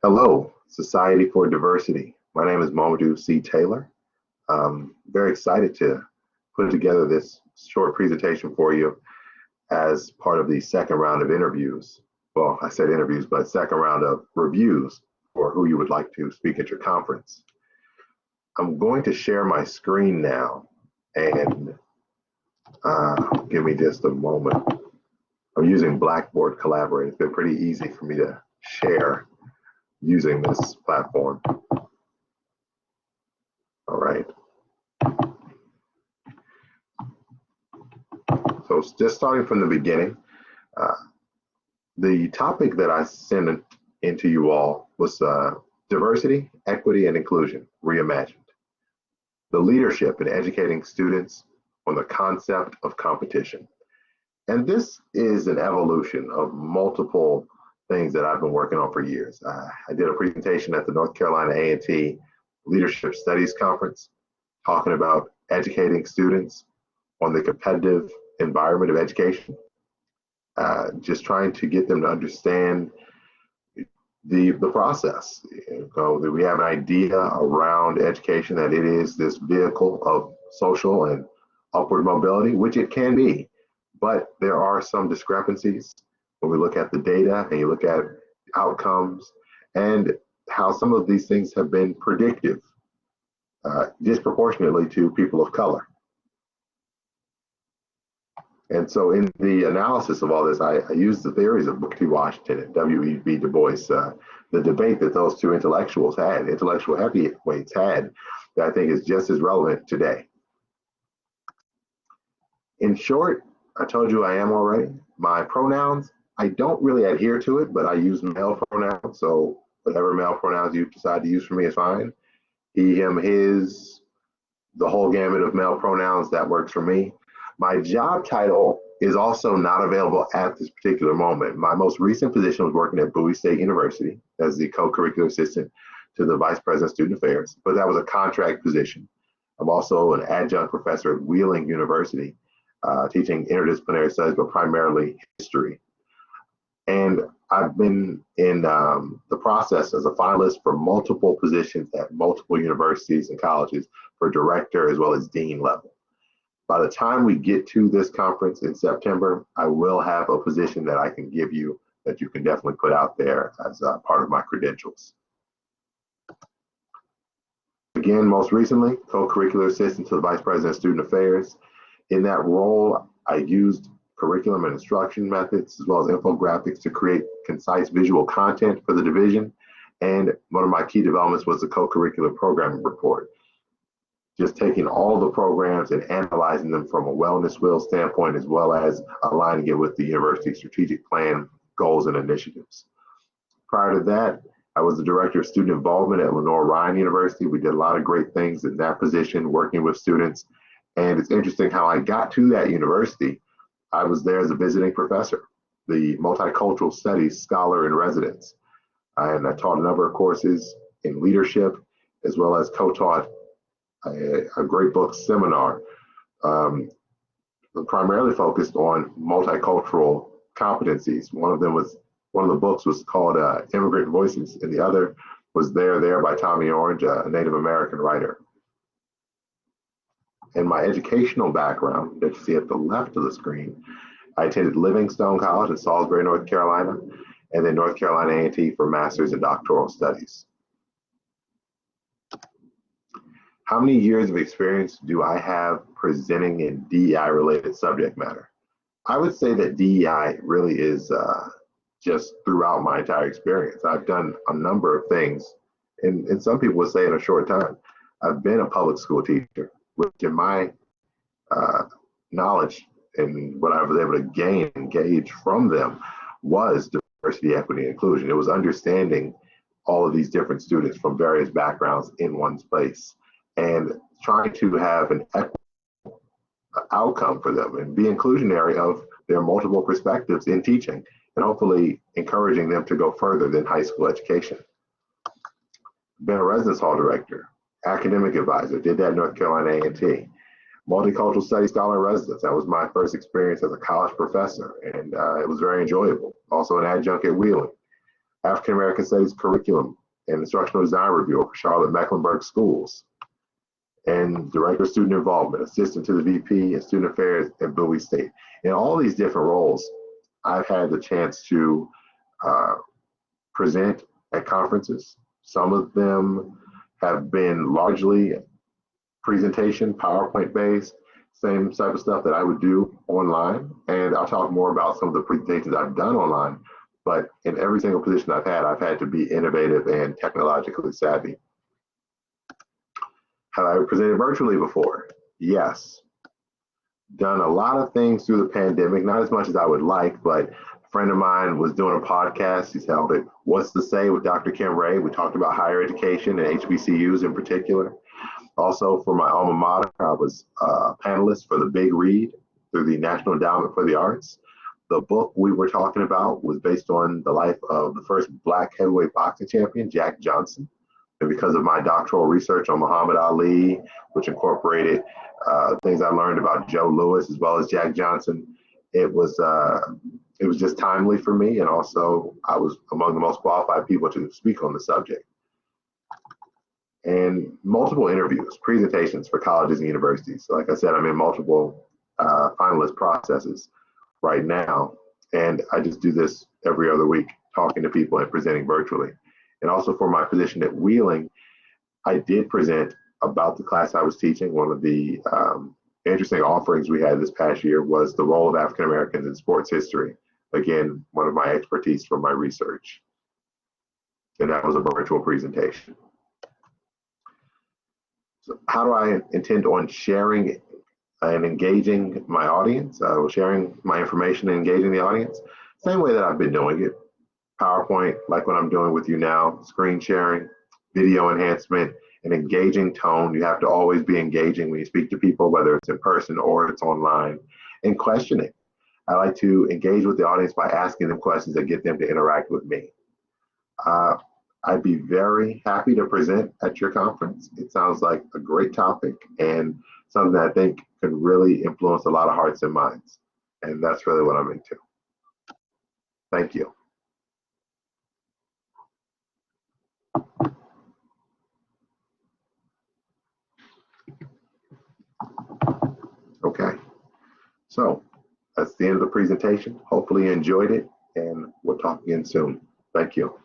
Hello, Society for Diversity. My name is Mamadou C. Taylor. Very excited to put together this short presentation for you as part of the second round of interviews. Well, I said interviews, but second round of reviews for who you would like to speak at your conference. I'm going to share my screen now, and give me just a moment. I'm using Blackboard Collaborate. It's been pretty easy for me to share using this platform. All right. So just starting from the beginning, the topic that I sent into you all was diversity, equity, and inclusion reimagined. The leadership in educating students on the concept of competition. And this is an evolution of multiple things that I've been working on for years. I did a presentation at the North Carolina A&T Leadership Studies Conference talking about educating students on the competitive environment of education, just trying to get them to understand the process. That we have an idea around education that it is this vehicle of social and upward mobility, which it can be, but there are some discrepancies when we look at the data and you look at outcomes and how some of these things have been predictive disproportionately to people of color. And so in the analysis of all this, I used the theories of Booker T. Washington and W.E.B. Du Bois, the debate that those two intellectual heavyweights had, that I think is just as relevant today. In short, I told you I am already. My pronouns, I don't really adhere to it, but I use male pronouns. So whatever male pronouns you decide to use for me is fine. He, him, his, the whole gamut of male pronouns, that works for me. My job title is also not available at this particular moment. My most recent position was working at Bowie State University as the co-curricular assistant to the vice president of student affairs, but that was a contract position. I'm also an adjunct professor at Wheeling University, teaching interdisciplinary studies, but primarily history. And I've been in the process as a finalist for multiple positions at multiple universities and colleges for director as well as dean level. By the time we get to this conference in September, I will have a position that I can give you that you can definitely put out there as part of my credentials. Again, most recently, co-curricular assistant to the vice president of student affairs. In that role, I used curriculum and instruction methods as well as infographics to create concise visual content for the division. And one of my key developments was the co-curricular programming report. Just taking all the programs and analyzing them from a wellness wheel standpoint, as well as aligning it with the university's strategic plan, goals, and initiatives. Prior to that, I was the director of student involvement at Lenoir-Rhyne University. We did a lot of great things in that position, working with students. And it's interesting how I got to that university. I was there as a visiting professor, the multicultural studies scholar in residence. And I taught a number of courses in leadership, as well as co-taught a great book seminar, primarily focused on multicultural competencies. One of the books was called Immigrant Voices, and the other was There by Tommy Orange, a Native American writer. In my educational background that you see at the left of the screen, I attended Livingstone College in Salisbury, North Carolina, and then North Carolina A&T for master's and doctoral studies. How many years of experience do I have presenting in DEI-related subject matter? I would say that DEI really is just throughout my entire experience. I've done a number of things, and some people would say in a short time. I've been a public school teacher, which in my knowledge and what I was able to gain and gauge from them was diversity, equity, and inclusion. It was understanding all of these different students from various backgrounds in one place and trying to have an equitable outcome for them and be inclusionary of their multiple perspectives in teaching and hopefully encouraging them to go further than high school education. Been a residence hall director, academic advisor, did that at North Carolina A&T. Multicultural studies scholar in residence. That was my first experience as a college professor, and it was very enjoyable. Also an adjunct at Wheeling. African American Studies curriculum and instructional design reviewer for Charlotte Mecklenburg Schools, and Director of Student Involvement, Assistant to the VP and Student Affairs at Bowie State. In all these different roles, I've had the chance to present at conferences. Some of them have been largely presentation, PowerPoint based, same type of stuff that I would do online. And I'll talk more about some of the presentations I've done online, but in every single position I've had to be innovative and technologically savvy. Have I presented virtually before? Yes. Done a lot of things through the pandemic, not as much as I would like, but a friend of mine was doing a podcast. He's held it, What's to Say with Dr. Kim Ray. We talked about higher education and HBCUs in particular. Also, for my alma mater, I was a panelist for the Big Read through the National Endowment for the Arts. The book we were talking about was based on the life of the first Black heavyweight boxing champion, Jack Johnson. And because of my doctoral research on Muhammad Ali, which incorporated things I learned about Joe Louis as well as Jack Johnson, it was just timely for me. And also, I was among the most qualified people to speak on the subject. And multiple interviews, presentations for colleges and universities. So like I said, I'm in multiple finalist processes right now. And I just do this every other week, talking to people and presenting virtually. And also for my position at Wheeling, I did present about the class I was teaching. One of the interesting offerings we had this past year was the role of African Americans in sports history. Again, one of my expertise from my research. And that was a virtual presentation. So how do I intend on sharing and engaging my audience, sharing my information and engaging the audience? Same way that I've been doing it. PowerPoint, like what I'm doing with you now, screen sharing, video enhancement, and engaging tone. You have to always be engaging when you speak to people, whether it's in person or it's online, and questioning. I like to engage with the audience by asking them questions that get them to interact with me. I'd be very happy to present at your conference. It sounds like a great topic and something that I think could really influence a lot of hearts and minds. And that's really what I'm into. Thank you. Okay, so that's the end of the presentation. Hopefully you enjoyed it, and we'll talk again soon. Thank you.